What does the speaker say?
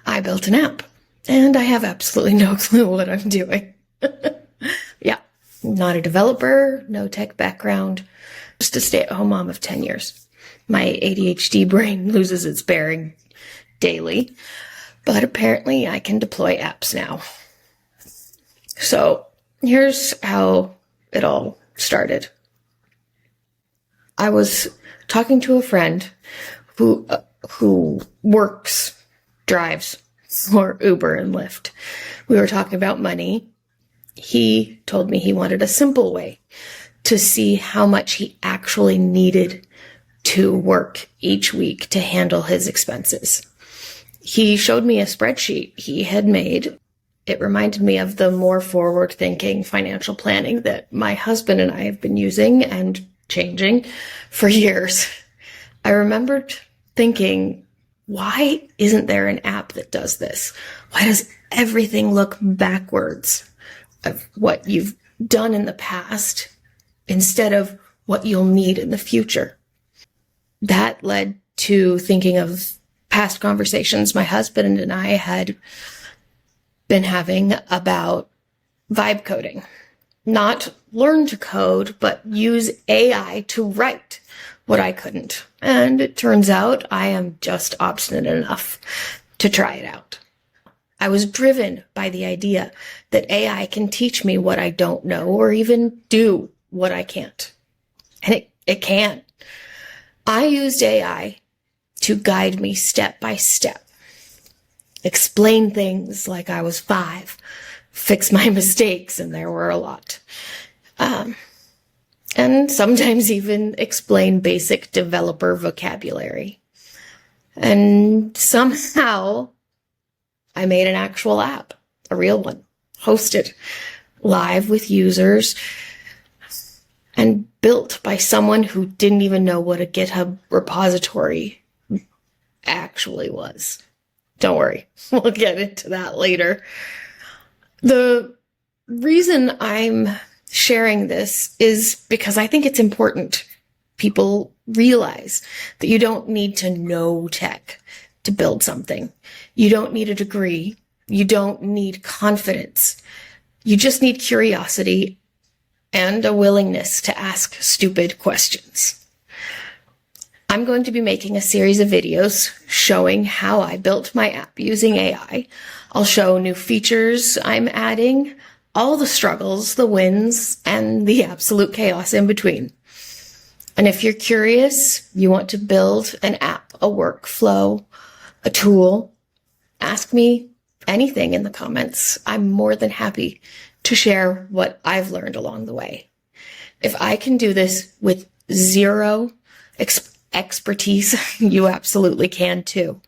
I built an app, and I have absolutely no clue what I'm doing. Yeah, not a developer, no tech background, just a stay-at-home mom of 10 years. My ADHD brain loses its bearing daily, but apparently I can deploy apps now. So here's how it all started. I was talking to a friend who drives for Uber and Lyft. We were talking about money. He told me he wanted a simple way to see how much he actually needed to work each week to handle his expenses. He showed me a spreadsheet he had made. It reminded me of the more forward-thinking financial planning that my husband and I have been using and changing for years. I remembered thinking, why isn't there an app that does this? Why does everything look backwards of what you've done in the past instead of what you'll need in the future? That led to thinking of past conversations my husband and I had been having about vibe coding. Not learn to code, but use AI to write what I couldn't. And it turns out I am just obstinate enough to try it out. I was driven by the idea that AI can teach me what I don't know or even do what I can't. And it can. I used AI to guide me step by step, explain things like I was 5, fix my mistakes, and there were a lot. And sometimes even explain basic developer vocabulary. And somehow I made an actual app, a real one, hosted live with users and built by someone who didn't even know what a GitHub repository actually was. Don't worry, we'll get into that later. The reason I'm sharing this is because I think it's important people realize that you don't need to know tech to build something. You don't need a degree. You don't need confidence. You just need curiosity and a willingness to ask stupid questions. I'm going to be making a series of videos showing how I built my app using AI. I'll show new features I'm adding, all the struggles, the wins, and the absolute chaos in between. And if you're curious, you want to build an app, a workflow, a tool, ask me anything in the comments. I'm more than happy to share what I've learned along the way. If I can do this with zero expertise, you absolutely can too.